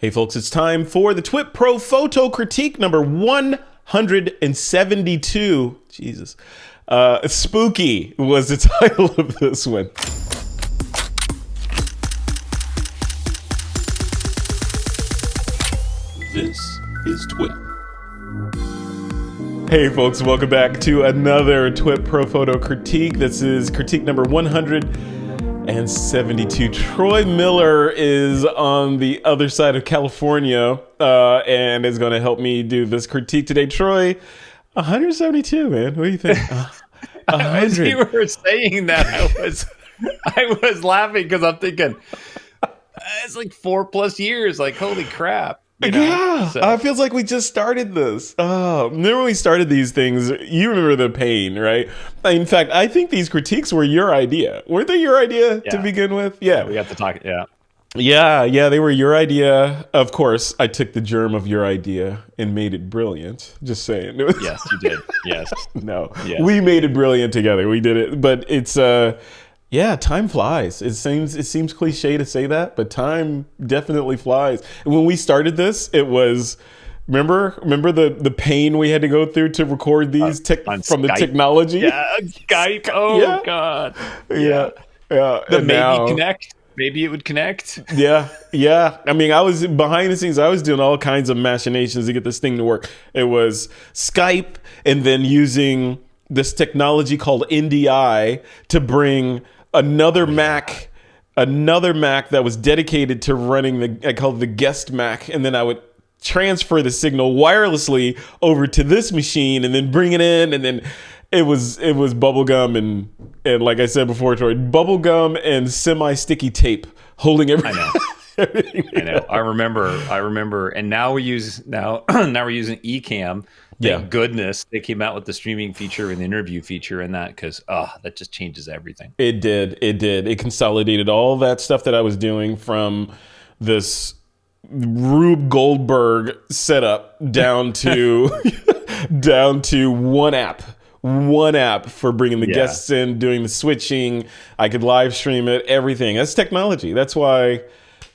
Hey folks, it's time for the TWiP Pro Photo Critique number 172. Jesus. Spooky was the title of this one. This is TWiP. Hey folks, welcome back to another TWiP Pro Photo Critique. This is critique number 172. Troy Miller is on the other side of California and is going to help me do this critique today. Troy, 172, man. What do you think? As you were saying that, I was laughing because I'm thinking it's like 4+ years. Like, holy crap. You know? Yeah, so. It feels like we just started this. Oh, remember when we started these things? You remember the pain, right? In fact, I think these critiques were your idea. Weren't they your idea to begin with? Yeah. We got to talk. Yeah. Yeah, they were your idea. Of course, I took the germ of your idea and made it brilliant. Just saying. Yes, you did. Yes. No, yes. We made it brilliant together. We did it. But it's... yeah, time flies. It seems cliche to say that, but time definitely flies. When we started this, it was remember the pain we had to go through to record these from Skype. The technology. Yeah, Skype. Oh yeah. God. Yeah. Maybe it would connect. Yeah. I mean, I was behind the scenes. I was doing all kinds of machinations to get this thing to work. It was Skype, and then using this technology called NDI to bring another Mac that was dedicated to running I called it the guest Mac, and then I would transfer the signal wirelessly over to this machine and then bring it in, and then it was bubblegum and like I said before, Troy, bubblegum and semi-sticky tape holding everything. I know. I remember, and now we're using Ecamm. Thank goodness they came out with the streaming feature and the interview feature and that, because that just changes everything. It did. It consolidated all that stuff that I was doing from this Rube Goldberg setup down to one app for bringing the guests in, doing the switching. I could live stream it, everything. That's technology. That's why,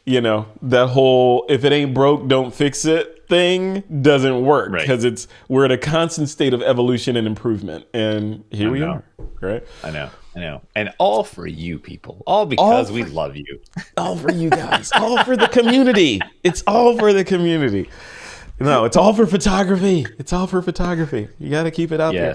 that whole if it ain't broke, don't fix it thing doesn't work, because we're in a constant state of evolution and improvement, and here we are, right? I know, and all for you people, all because we love you, all for you guys, all for the community. It's all for the community. No, it's all for photography. It's all for photography. You got to keep it out there.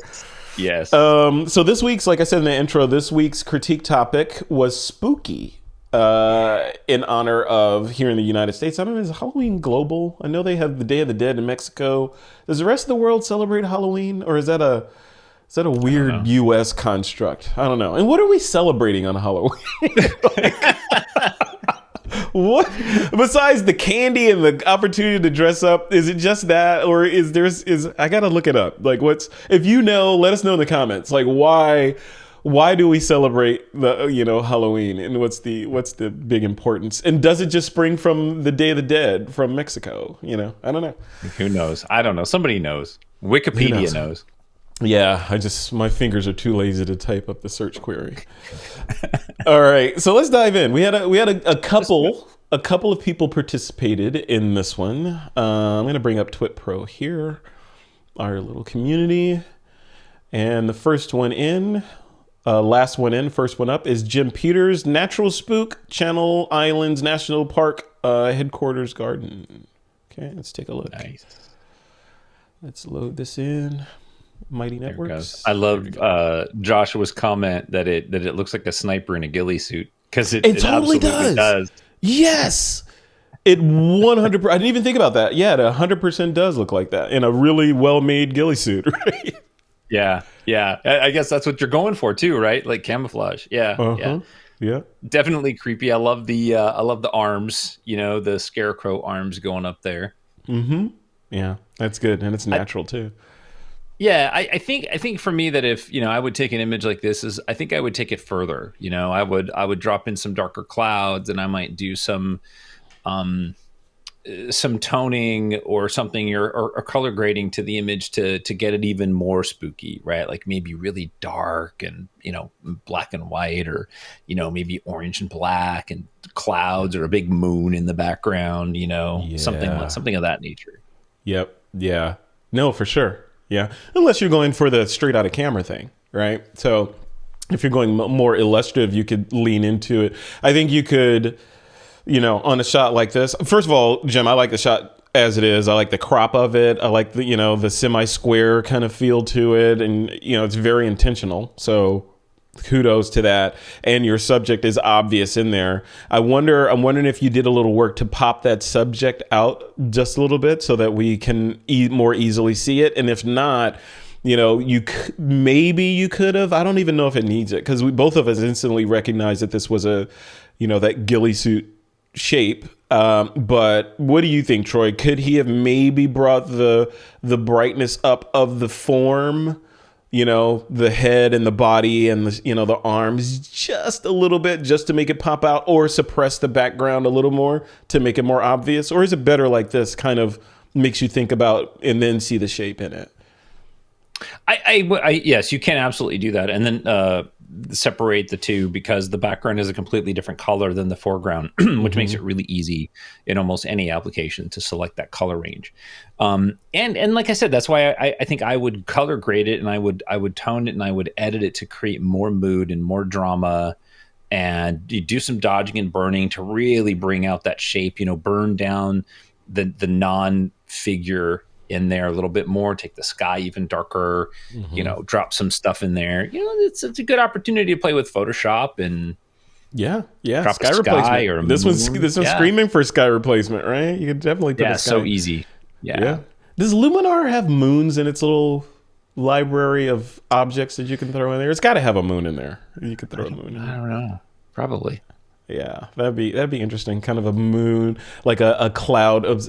Yes. So this week's, like I said in the intro, this week's critique topic was spooky. In honor of here in the United States. I don't know, is Halloween global? I know they have the Day of the Dead in Mexico. Does the rest of the world celebrate Halloween, or is that a weird U.S. construct? I don't know. And what are we celebrating on Halloween? What besides the candy and the opportunity to dress up? Is it just that, or is I gotta look it up. Like, if you know, let us know in the comments. Like, why do we celebrate the Halloween, and what's the big importance, and does it just spring from the Day of the Dead from Mexico? I don't know. Who knows? I don't know. Somebody knows. Wikipedia knows. Yeah, my fingers are too lazy to type up the search query. All right, so let's dive in. We had a couple of people participated in this one. I'm gonna bring up TWiP Pro here, our little community, and the first one in. Last one in, first one up is Jim Peters, Natural Spook, Channel Islands National Park Headquarters Garden. Okay, let's take a look. Nice. Let's load this in. Mighty Networks. I love Joshua's comment that it looks like a sniper in a ghillie suit, because it totally does. Yes. It 100%. I didn't even think about that. Yeah, it 100% does look like that in a really well-made ghillie suit, right? Yeah. I guess that's what you're going for too, right? Like camouflage. Yeah. Definitely creepy. I love the arms. The scarecrow arms going up there. Mm-hmm. Yeah, that's good, and it's natural too. Yeah, I think for me that if I would take an image like this, I think I would take it further. I would drop in some darker clouds, and I might do some some toning or something or color grading to the image to get it even more spooky, right? Like maybe really dark and, black and white, or, maybe orange and black and clouds or a big moon in the background, something of that nature. Yep. Yeah. No, for sure. Yeah. Unless you're going for the straight out of camera thing, right? So if you're going more illustrative, you could lean into it. I think you could, on a shot like this. First of all, Jim, I like the shot as it is. I like the crop of it. I like the, the semi-square kind of feel to it. And, it's very intentional. So kudos to that. And your subject is obvious in there. I'm wondering if you did a little work to pop that subject out just a little bit so that we can more easily see it. And if not, maybe you could have. I don't even know if it needs it, because we both of us instantly recognized that this was that ghillie suit shape. But what do you think, Troy? Could he have maybe brought the brightness up of the form, the head and the body and the arms just a little bit, just to make it pop out, or suppress the background a little more to make it more obvious? Or is it better like this, kind of makes you think about and then see the shape in it? Yes, you can absolutely do that, and then separate the two, because the background is a completely different color than the foreground, which makes it really easy in almost any application to select that color range. And like I said, that's why I think I would color grade it, and I would tone it, and I would edit it to create more mood and more drama, and you do some dodging and burning to really bring out that shape. Burn down the non-figure in there a little bit more, take the sky even darker, drop some stuff in there. It's a good opportunity to play with Photoshop and drop sky replacement. Or this one's screaming for sky replacement, right? You could definitely put a sky. So easy. Yeah. Does Luminar have moons in its little library of objects that you can throw in there? It's got to have a moon in there. You could throw a moon in there. I don't know. Probably. Yeah, that'd be interesting. Kind of a moon, like a cloud of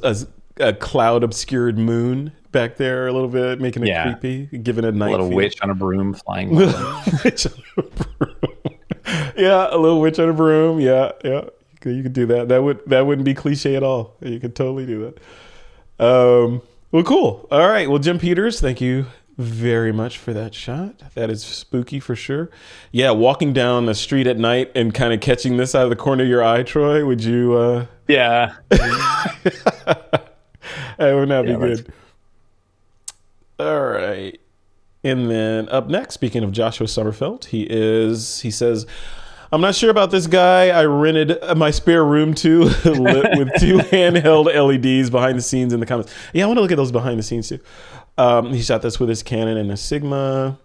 a cloud obscured moon back there a little bit, making it creepy, giving it a night little feel. Witch on a broom flying. Witch on a broom. Yeah, a little witch on a broom. Yeah. You could do that. That wouldn't be cliche at all. You could totally do that. Well, cool. All right. Well, Jim Peters, thank you very much for that shot. That is spooky for sure. Yeah, walking down the street at night and kind of catching this out of the corner of your eye, Troy, would you? Yeah. That would not be good. All right. And then up next, speaking of Joshua Sommerfeld, he says, I'm not sure about this guy. I rented my spare room to lit with 2 handheld LEDs behind the scenes in the comments. Yeah, I want to look at those behind the scenes too. He shot this with his Canon and a Sigma.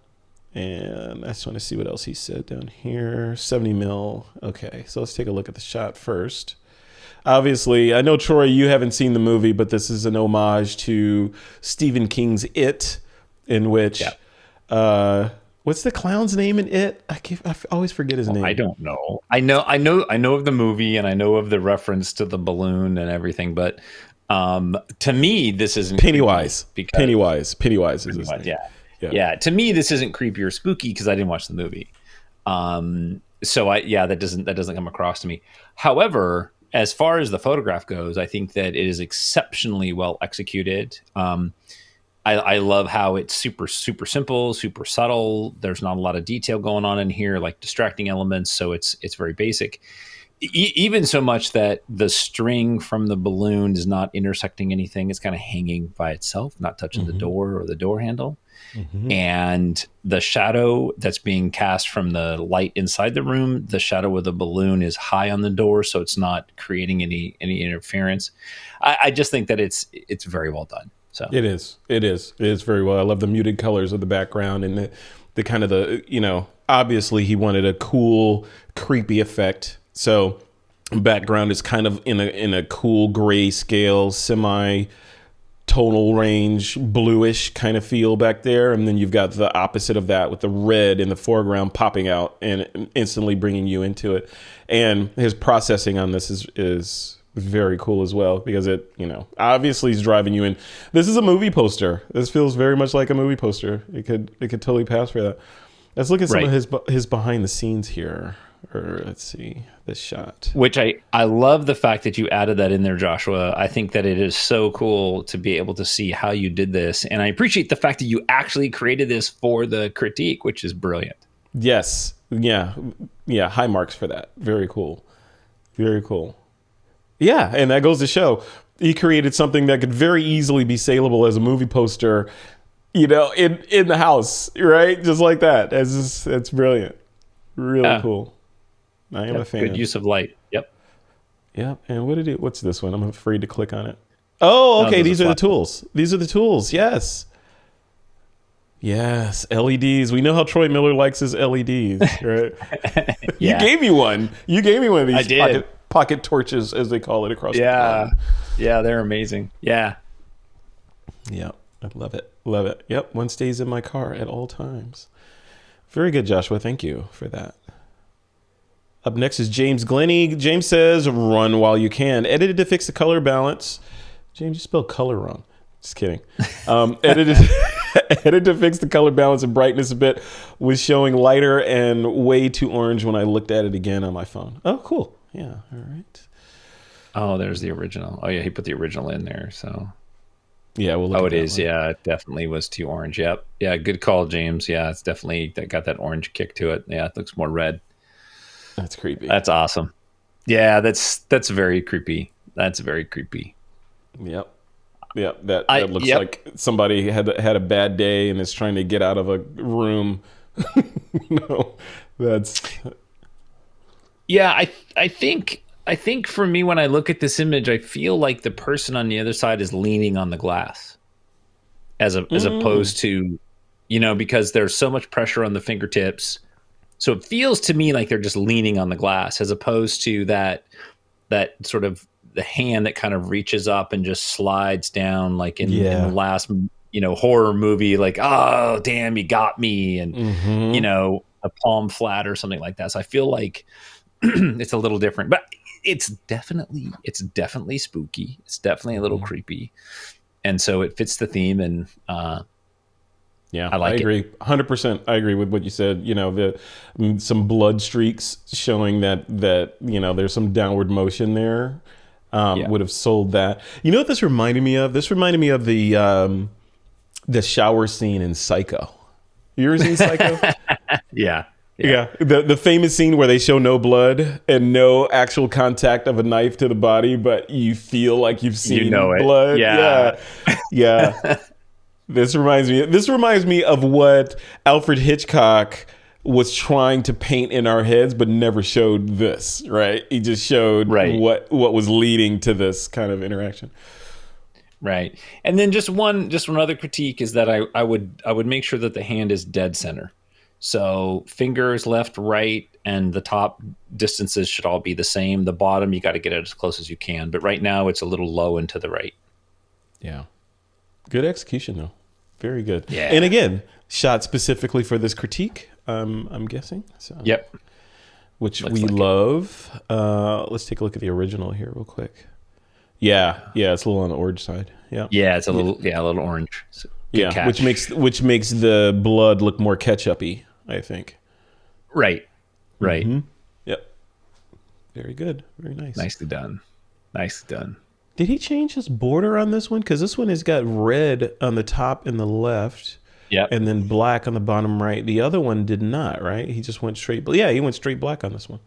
And I just want to see what else he said down here. 70 mil. Okay, so let's take a look at the shot first. Obviously, I know, Troy, you haven't seen the movie, but this is an homage to Stephen King's It, in which, what's the clown's name in It? I always forget his name. I don't know. I know of the movie, and I know of the reference to the balloon and everything, but to me, this isn't Pennywise. Pennywise is his name. Yeah. To me, this isn't creepy or spooky because I didn't watch the movie. So that doesn't come across to me. However, as far as the photograph goes, I think that it is exceptionally well executed. I love how it's super, super simple, super subtle. There's not a lot of detail going on in here, like distracting elements. So it's very basic. Even so much that the string from the balloon is not intersecting anything. It's kind of hanging by itself, not touching the door or the door handle. And the shadow that's being cast from the light inside the room, the shadow of the balloon is high on the door, so it's not creating any interference. I just think that it's very well done. So it is very well. I love the muted colors of the background and the kind of obviously he wanted a cool, creepy effect. So background is kind of in a cool gray scale, semi tonal range, bluish kind of feel back there. And then you've got the opposite of that with the red in the foreground popping out and instantly bringing you into it. And his processing on this is very cool as well, because it, obviously is driving you in. This is a movie poster. This feels very much like a movie poster. It could totally pass for that. Let's look at some of his behind the scenes here. or let's see, this shot. Which I love the fact that you added that in there, Joshua. I think that it is so cool to be able to see how you did this. And I appreciate the fact that you actually created this for the critique, which is brilliant. Yes. Yeah. Yeah. High marks for that. Very cool. Very cool. Yeah. And that goes to show he created something that could very easily be saleable as a movie poster, in the house, right? Just like that. That's brilliant. Really cool. I am a fan. Good use of light. Yep. Yep. And what's this one? I'm afraid to click on it. Oh, okay. These are the tools. These are the tools. Yes. Yes. LEDs. We know how Troy Miller likes his LEDs, right? Yeah. You gave me one. You gave me one of these I did. pocket torches, as they call it, across the pond. Yeah, they're amazing. Yeah. Yeah. I love it. Love it. Yep. One stays in my car at all times. Very good, Joshua. Thank you for that. Up next is James Glennie. James says, run while you can. Edited to fix the color balance. James, you spelled color wrong. Just kidding. Edited to fix the color balance and brightness a bit. Was showing lighter and way too orange when I looked at it again on my phone. Oh, cool. Yeah. All right. Oh, there's the original. Oh, yeah. He put the original in there. So. Yeah. We'll look it at that is. one. Yeah. It definitely was too orange. Yep. Yeah. Good call, James. Yeah. It's definitely got that orange kick to it. Yeah. It looks more red. That's creepy. That's awesome. Yeah, that's very creepy. That's very creepy. Yep. That looks like somebody had a bad day and is trying to get out of a room. That's. Yeah, I think for me, when I look at this image, I feel like the person on the other side is leaning on the glass, as opposed to, because there's so much pressure on the fingertips. So it feels to me like they're just leaning on the glass, as opposed to that sort of the hand that kind of reaches up and just slides down, like in the last, horror movie, like, oh, damn, you got me. And, a palm flat or something like that. So I feel like it's a little different, but it's definitely spooky. It's definitely a little creepy. And so it fits the theme. And, yeah, I agree. 100%. I agree with what you said. Some blood streaks showing that there's some downward motion there. Would have sold that. You know what this reminded me of? This reminded me of the shower scene in Psycho. You ever seen Psycho? Yeah. The famous scene where they show no blood and no actual contact of a knife to the body, but you feel like you've seen blood. Yeah. This reminds me of what Alfred Hitchcock was trying to paint in our heads, but never showed this, right? He just showed what was leading to this kind of interaction. Right. And then just one other critique is that I would make sure that the hand is dead center. So fingers left, right, and the top distances should all be the same. The bottom, you got to get it as close as you can. But right now it's a little low and to the right. Yeah. Good execution, though. Very good. Yeah. And again, shot specifically for this critique, I'm guessing. So. Yep. Which looks we love. Let's take a look at the original here real quick. Yeah, it's a little on the orange side. Yeah. Yeah, it's a little orange. So catch. which makes the blood look more ketchup-y, I think. Right. Mm-hmm. Yep. Very good. Very nice. Nicely done. Did he change his border on this one? Because this one has got red on the top and the left. Yeah. And then black on the bottom right. The other one did not, right? He just went straight. Yeah, he went straight black on this one.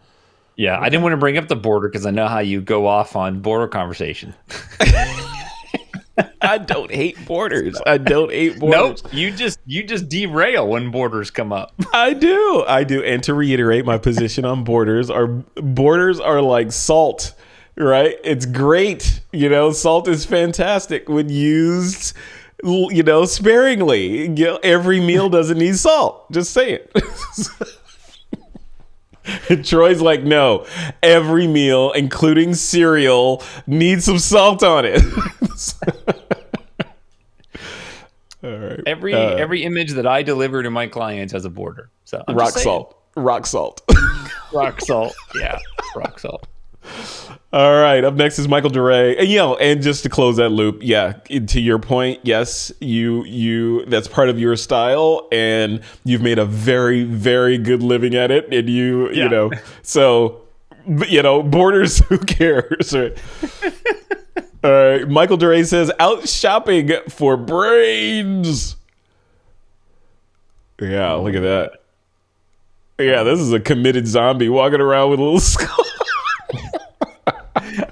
Yeah, okay. I didn't want to bring up the border because I know how you go off on border conversation. I don't hate borders. Nope. You just derail when borders come up. I do. And to reiterate my position on borders are like salt, right? It's great. Salt is fantastic when used, sparingly. Every meal doesn't need salt. Just say it. Troy's like, no, every meal, including cereal, needs some salt on it. All right. Every image that I deliver to my clients has a border. So rock salt. Rock salt. Yeah, rock salt. All right, up next is Michael Durant. And, and just to close that loop, to your point, yes, you that's part of your style, and you've made a very, very good living at it. And so, borders, who cares? Right? All right, Michael Durant says, out shopping for brains. Yeah, look at that. Yeah, this is a committed zombie walking around with a little skull.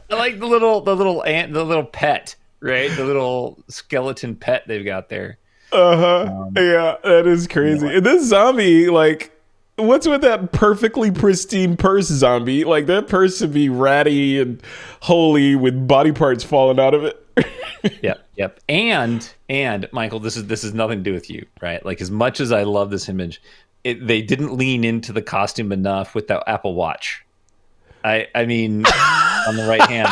I like the little pet, right? The little skeleton pet they've got there. Yeah, that is crazy. And this zombie, like, what's with that perfectly pristine purse zombie? Like, that purse should be ratty and holy with body parts falling out of it. Yep. And Michael, this is nothing to do with you, right? Like, as much as I love this image, they didn't lean into the costume enough with that Apple Watch. I mean, on the right hand.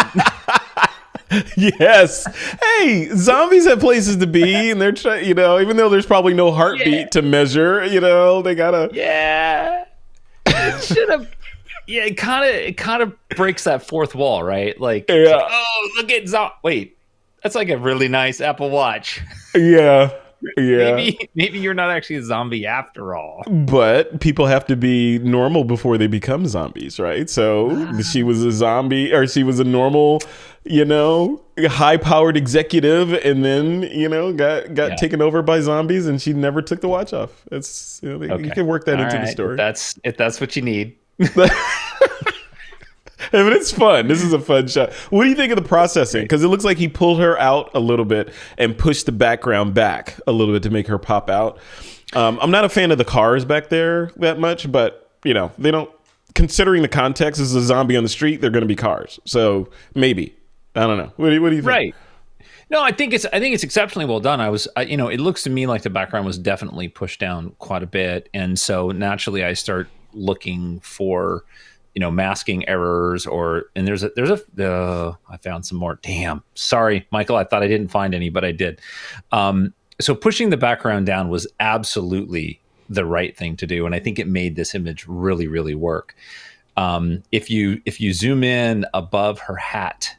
Yes. Hey, zombies have places to be, and they're trying, even though there's probably no heartbeat to measure, they gotta. Yeah. It should have. Yeah, it kind of breaks that fourth wall, right? Like, oh, look at wait, that's like a really nice Apple Watch. Yeah. Maybe you're not actually a zombie after all. But people have to be normal before they become zombies, right? So she was a zombie, or she was a normal, high-powered executive, and then got taken over by zombies, and she never took the watch off. It's okay. You can work that into the story. If that's what you need. I mean, it's fun. This is a fun shot. What do you think of the processing? Because it looks like he pulled her out a little bit and pushed the background back a little bit to make her pop out. I'm not a fan of the cars back there that much, but they don't. Considering the context, this is a zombie on the street. They're going to be cars, so maybe. I don't know. What do you think? Right. No, I think it's exceptionally well done. It looks to me like the background was definitely pushed down quite a bit, and so naturally I start looking for masking errors, and I found some more. Damn, sorry, Michael, I thought I didn't find any, but I did. So pushing the background down was absolutely the right thing to do, and I think it made this image really, really work. If you zoom in above her hat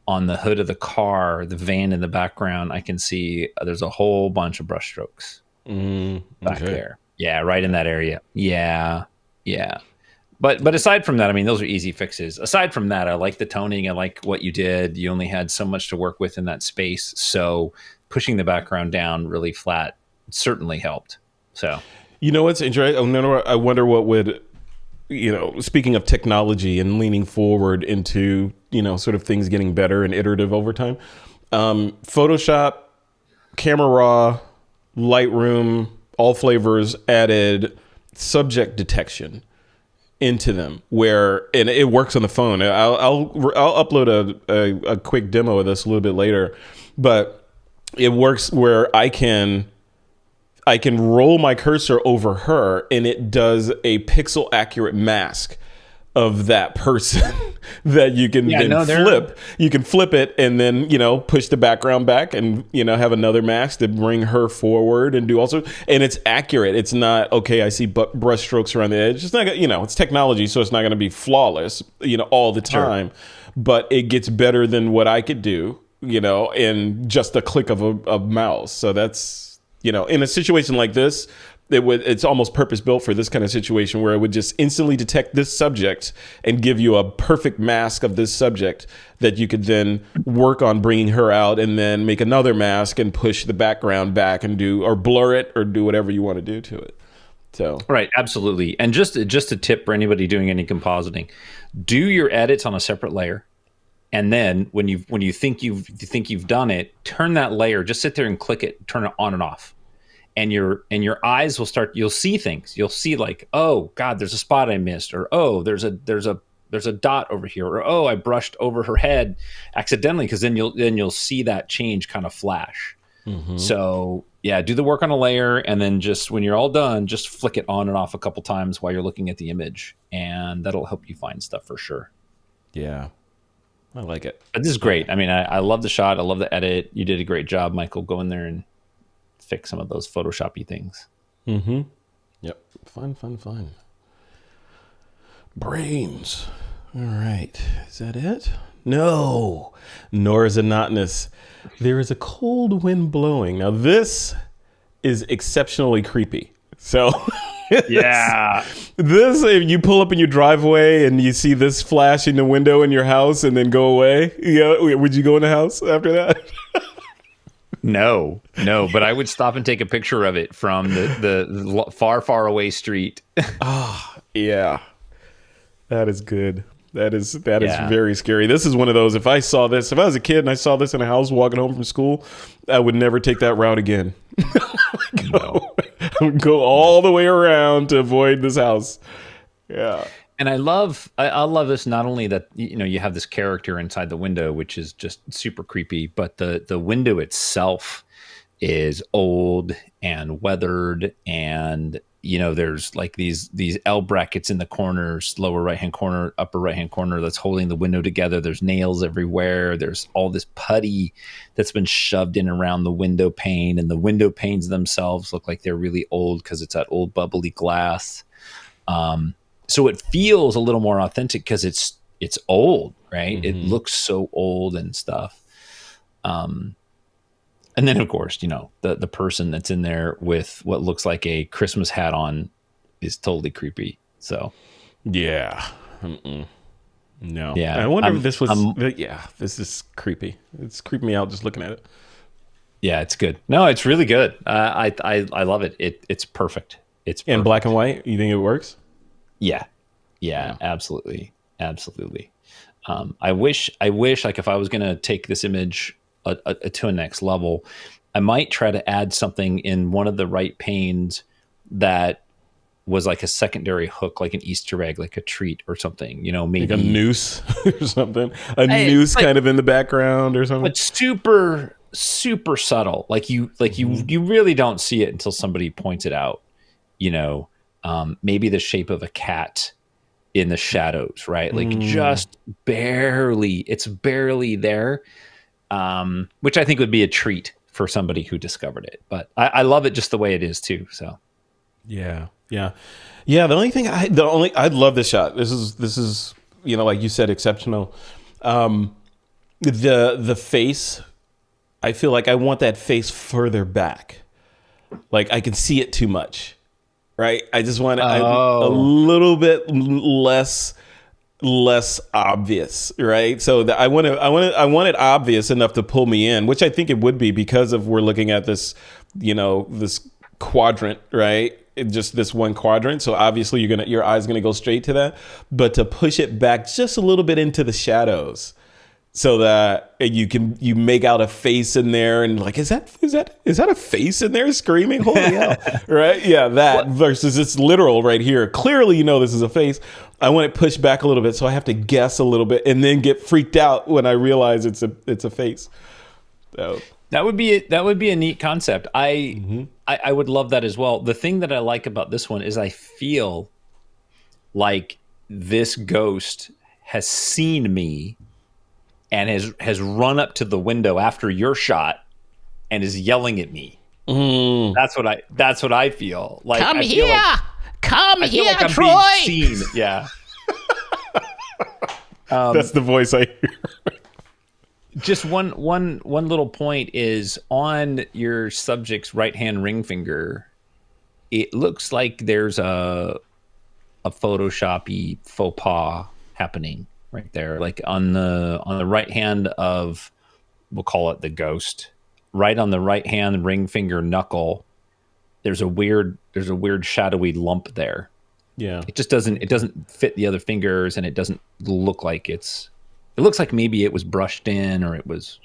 on the hood of the car, the van in the background, I can see there's a whole bunch of brushstrokes back there. Yeah, right in that area. Yeah. But aside from that, I mean, those are easy fixes. Aside from that, I like the toning. I like what you did. You only had so much to work with in that space. So pushing the background down really flat certainly helped. So, what's interesting? I wonder what would, speaking of technology and leaning forward into, sort of things getting better and iterative over time. Photoshop, Camera Raw, Lightroom, all flavors added subject detection into them, and it works on the phone. I'll upload a quick demo of this a little bit later, but it works where I can roll my cursor over her, and it does a pixel accurate mask of that person that you can flip. You can flip it and then, push the background back and, have another mask to bring her forward and do also. And it's accurate. It's not, okay, I see brush strokes around the edge. It's not, it's technology, so it's not going to be flawless, all the time. Sure. But it gets better than what I could do, in just a click of a mouse. So that's, in a situation like this, it's almost purpose built for this kind of situation where it would just instantly detect this subject and give you a perfect mask of this subject that you could then work on bringing her out and then make another mask and push the background back and or blur it or do whatever you want to do to it. So right, absolutely. And just a tip for anybody doing any compositing: do your edits on a separate layer, and then when you think you've done it, turn that layer. Just sit there and click it, turn it on and off. And your eyes will you'll see things. You'll see like, oh God, there's a spot I missed, or oh, there's a dot over here, or oh, I brushed over her head accidentally, because then you'll see that change kind of flash. Mm-hmm. So yeah, do the work on a layer, and then just when you're all done, just flick it on and off a couple times while you're looking at the image, and that'll help you find stuff for sure. Yeah, I like it. But this is great. I mean, I love the shot. I love the edit. You did a great job, Michael. Go in there and fix some of those Photoshop-y things. Mm-hmm. Yep. Fun. Brains. All right. Is that it? No. Nora Znotinas. There is a cold wind blowing. Now, this is exceptionally creepy. So, Yeah. this, if you pull up in your driveway and you see this flash in the window in your house and then go away, would you go in the house after that? No, but I would stop and take a picture of it from the far, far away street. Yeah. That is good. That is very scary. This is one of those, if I was a kid and I saw this in a house walking home from school, I would never take that route again. I would go all the way around to avoid this house. Yeah. And I love this, not only that, you have this character inside the window, which is just super creepy, but the window itself is old and weathered, and there's like these L brackets in the corners, lower right hand corner, upper right hand corner, that's holding the window together. There's nails everywhere. There's all this putty that's been shoved in around the window pane, and the window panes themselves look like they're really old because it's that old bubbly glass. So it feels a little more authentic because it's old, right? Mm-hmm. It looks so old and stuff. And then, of course, the person that's in there with what looks like a Christmas hat on is totally creepy. So, yeah. Mm-mm. No. Yeah. I wonder if this was... this is creepy. It's creeping me out just looking at it. Yeah, it's good. No, it's really good. I love it. It's perfect. It's perfect. In black and white? You think it works? Yeah, absolutely. I wish like if I was going to take this image to a next level, I might try to add something in one of the right panes that was like a secondary hook, like an Easter egg, like a treat or something, maybe like a noose or something, noose kind of in the background or something, but super, super subtle. Like you really don't see it until somebody points it out, maybe the shape of a cat in the shadows, right? Like just barely, it's barely there. Which I think would be a treat for somebody who discovered it, but I love it just the way it is too. So, yeah. The only thing I love this shot. This is like you said, exceptional. The face, I feel like I want that face further back. Like I can see it too much, right? I just want a little bit less obvious, right? So I want it obvious enough to pull me in, which I think it would be because of we're looking at this, this quadrant, right? Just this one quadrant. So obviously your eye's gonna go straight to that, but to push it back just a little bit into the shadows, so that you make out a face in there, and like, is that a face in there screaming? Holy hell, right? Yeah, that versus it's literal right here. Clearly, this is a face. I want it pushed back a little bit, so I have to guess a little bit, and then get freaked out when I realize it's a face. So. That would be a neat concept. I would love that as well. The thing that I like about this one is I feel like this ghost has seen me and has run up to the window after your shot and is yelling at me. That's what I feel. Like Come here, like Troy. Being seen. Yeah. That's the voice I hear. Just one little point is on your subject's right hand ring finger. It looks like there's a Photoshop-y faux pas happening right there, like on the right hand of, we'll call it the ghost, right on the right hand ring finger knuckle. There's a weird shadowy lump there. Yeah, it doesn't fit the other fingers, and it doesn't look like it looks like maybe it was brushed in, or it was,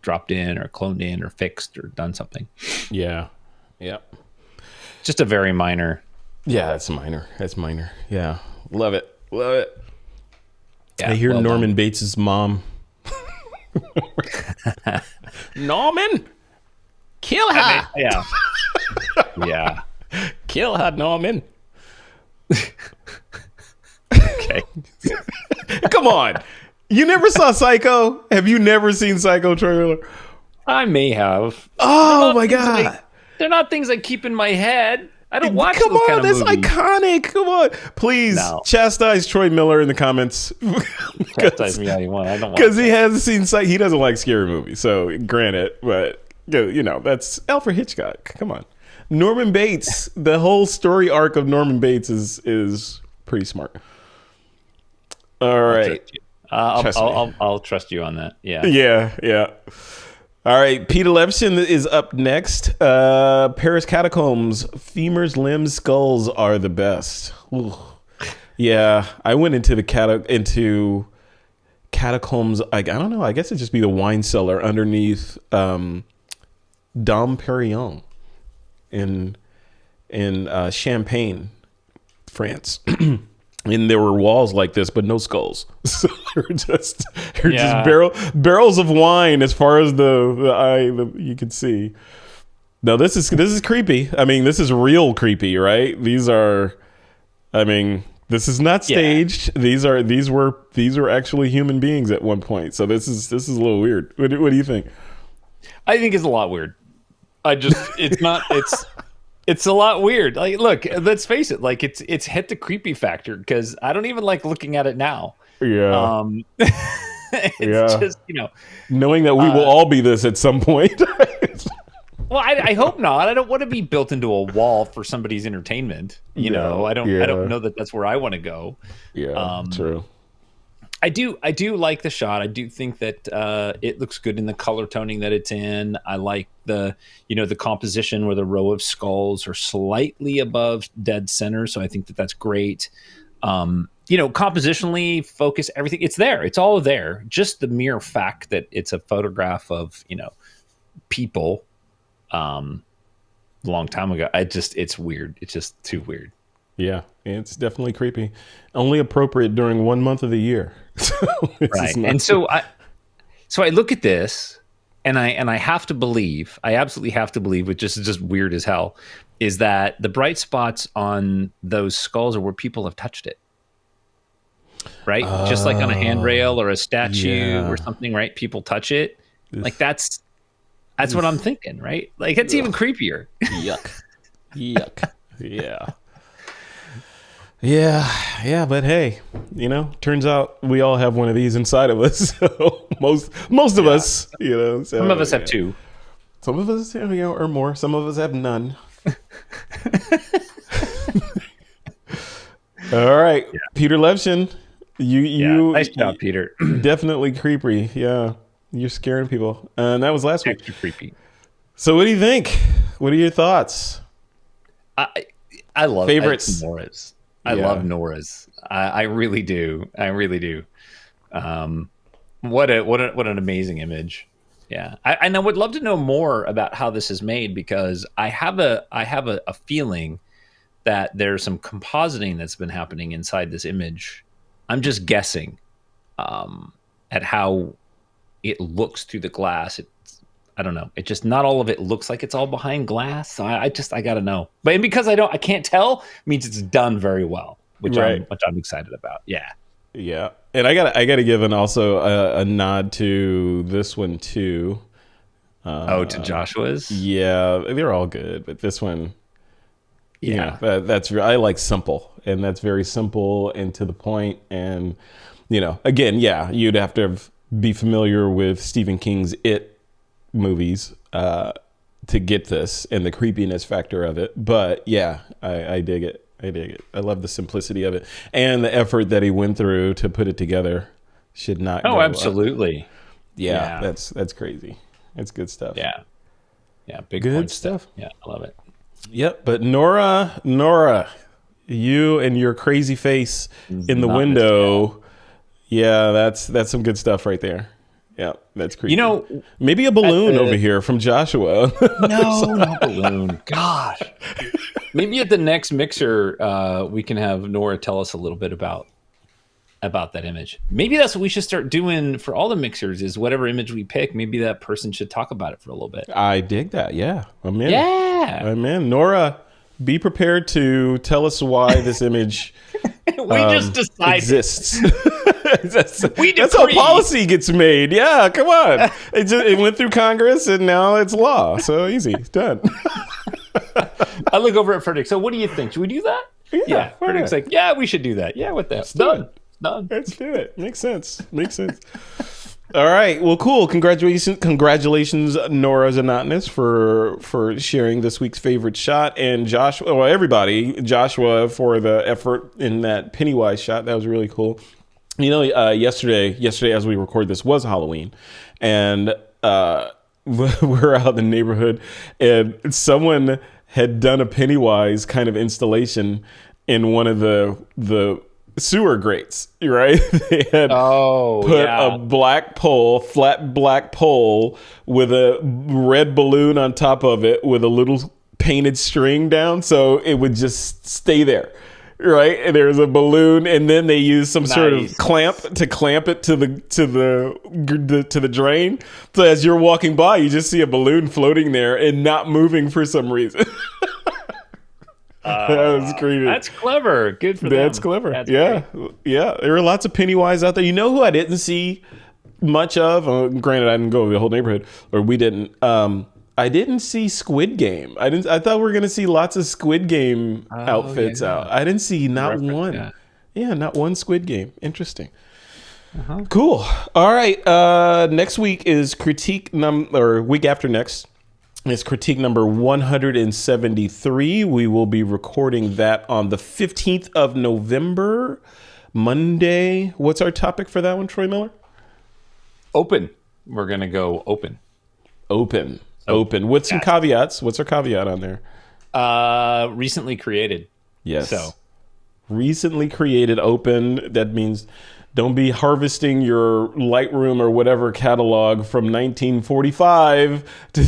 dropped in or cloned in or fixed or done something. Yeah. Just a very minor. Yeah, that's minor. Yeah. Love it. Yeah, I hear Norman Bates' mom. Norman, kill her. Yeah. Yeah. Kill her, Norman. Okay. Come on. You never saw Psycho? Have you never seen Psycho trailer? I may have. Oh my God. They're not things I keep in my head. I don't watch Come those on, kind of that's movies. iconic. Come on. Please chastise Troy Miller in the comments. Chastise me all you want. I don't watch Because he hasn't seen, he doesn't like scary movies. So granted, but that's Alfred Hitchcock. Come on. Norman Bates, the whole story arc of Norman Bates is pretty smart. All right. I'll trust you on that. Yeah. Yeah. All right, Peter Levson is up next. Paris Catacombs. Femurs, limbs, skulls are the best. Ooh. Yeah, I went into the Catacombs. I don't know. I guess it'd just be the wine cellar underneath Dom Perignon in Champagne, France. And there were walls like this, but no skulls. So they're just barrels of wine as far as the eye you can see. Now this is creepy. I mean, this is real creepy, right? This is not staged. Yeah. These were actually human beings at one point. So this is a little weird. What do you think? I think it's a lot weird. It's a lot weird. Like, look, let's face it. Like, it's hit the creepy factor because I don't even like looking at it now. Yeah. It's just knowing that we will all be this at some point. Well, I hope not. I don't want to be built into a wall for somebody's entertainment. I don't know that that's where I want to go. Yeah, true. I do like the shot. I do think that it looks good in the color toning that it's in. I like the composition where the row of skulls are slightly above dead center. So I think that that's great. Compositionally, focus, everything. It's there. It's all there. Just the mere fact that it's a photograph of, people a long time ago. It's weird. It's just too weird. Yeah, it's definitely creepy. Only appropriate during 1 month of the year. Right. And so I look at this and I have to believe, I absolutely have to believe, which is just weird as hell, is that the bright spots on those skulls are where people have touched it. Right? Just like on a handrail or a statue or something, right? People touch it. Like that's what I'm thinking, right? Like it's even creepier. Yuck. Yeah, but hey, turns out we all have one of these inside of us. So most of us, So, some of us have two. Some of us, or more. Some of us have none. All right, yeah. Peter Levson, nice job, Peter. Definitely creepy. Yeah, you're scaring people, and that was last week. Extra creepy. So, what do you think? What are your thoughts? I love favorites. Nora's. I love Nora's. I really do. What an amazing image. Yeah. And I would love to know more about how this is made because I have a feeling that there's some compositing that's been happening inside this image. I'm just guessing at how it looks through the glass. I don't know. It just not all of it looks like it's all behind glass. So I got to know. But because I can't tell means it's done very well, which I'm excited about. Yeah. Yeah. And I got to give a nod to this one too. To Joshua's? Yeah, they're all good, but this one that's I like simple, and that's very simple and to the point, and again, you'd have to be familiar with Stephen King's It movies to get this and the creepiness factor of it, but I dig it. I love the simplicity of it and the effort that he went through to put it together. Should not go absolutely. Yeah, that's crazy. It's good stuff. Yeah, big good stuff. Yeah, I love it. Yep, but Nora, you and your crazy face in the window. Yeah, that's some good stuff right there. Yeah, that's creepy. Maybe a balloon over here from Joshua. No balloon. Gosh. Maybe at the next mixer, we can have Nora tell us a little bit about that image. Maybe that's what we should start doing for all the mixers is whatever image we pick, maybe that person should talk about it for a little bit. I dig that. Yeah. I'm in. Yeah. I'm in. Nora, be prepared to tell us why this image just decided exists. That's how policy gets made. Yeah, come on. It went through Congress and now it's law. So easy. It's done. I look over at Frederick. So what do you think? Should we do that? Yeah. Frederick's like, yeah, we should do that. Yeah, what the hell? Done. Let's do it. Makes sense. All right. Well, cool. Congratulations, Nora Znotinas, for sharing this week's favorite shot, and Joshua, well, everybody, Joshua, for the effort in that Pennywise shot. That was really cool. You know, yesterday as we record this was Halloween, and we're out in the neighborhood, and someone had done a Pennywise kind of installation in one of the sewer grates, right? They had put a flat black pole with a red balloon on top of it with a little painted string down, so it would just stay there, right? And there's a balloon, and then they use some sort of clamp to clamp it to the drain. So as you're walking by, you just see a balloon floating there and not moving for some reason. That was creepy. That's clever. Good for them. That's clever. Yeah. There were lots of Pennywise out there. You know who I didn't see much of? Granted, I didn't go to the whole neighborhood, or we didn't. I didn't see Squid Game. I thought we were going to see lots of Squid Game outfits out. I didn't see not one. Yeah, not one Squid Game. Interesting. Cool. All right. Next week is week after next. It's critique number 173. We will be recording that on the 15th of November, Monday. What's our topic for that one, Troy Miller? Open. We're going to go open. Open. With some caveats. What's our caveat on there? Recently created. Yes. So recently created open. That means don't be harvesting your Lightroom or whatever catalog from 1945 to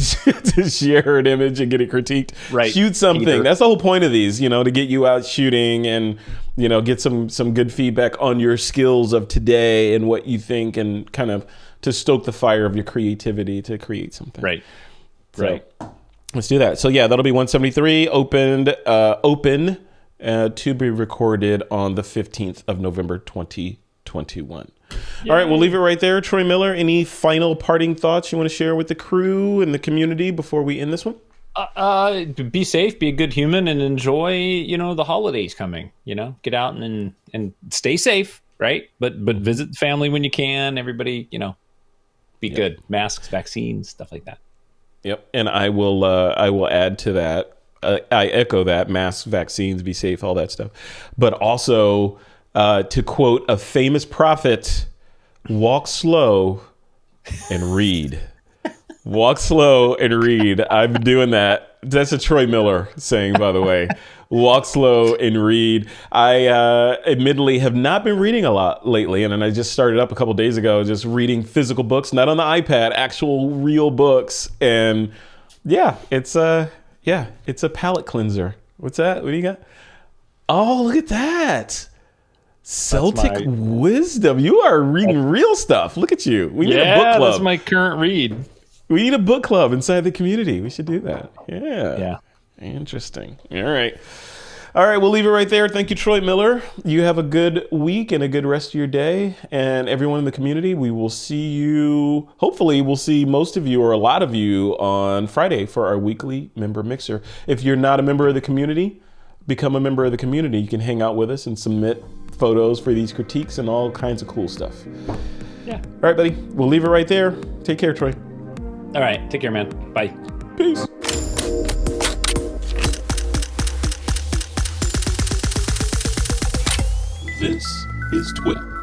share an image and get it critiqued. Right. Shoot something. That's the whole point of these, to get you out shooting and, get some good feedback on your skills of today and what you think, and kind of to stoke the fire of your creativity to create something. Right. So, let's do that. So yeah, that'll be 173 open to be recorded on the 15th of November, 2021. All right, we'll leave it right there. Troy Miller, any final parting thoughts you want to share with the crew and the community before we end this one? Be safe, be a good human, and enjoy, the holidays coming. Get out and stay safe, right? But visit the family when you can. Everybody, be good. Masks, vaccines, stuff like that. Yep, and I will add to that. I echo that: masks, vaccines, be safe, all that stuff. But also, to quote a famous prophet, walk slow and read. Walk slow and read. I've been doing that. That's a Troy Miller saying, by the way. Walk slow and read. I admittedly have not been reading a lot lately, and then I just started up a couple days ago, just reading physical books, not on the iPad, actual real books. And it's a palate cleanser. What's that? What do you got? Oh, look at that. Celtic Wisdom. You are reading real stuff. Look at you. We need a book club. That's my current read. We need a book club inside the community. We should do that. Yeah. Interesting. All right, we'll leave it right there. Thank you, Troy Miller. You have a good week and a good rest of your day. And everyone in the community, we will see you. Hopefully, we'll see most of you or a lot of you on Friday for our weekly member mixer. If you're not a member of the community, become a member of the community. You can hang out with us and submit photos for these critiques and all kinds of cool stuff. Yeah. All right, buddy. We'll leave it right there. Take care, Troy. All right. Take care, man. Bye. Peace. This is TWiP.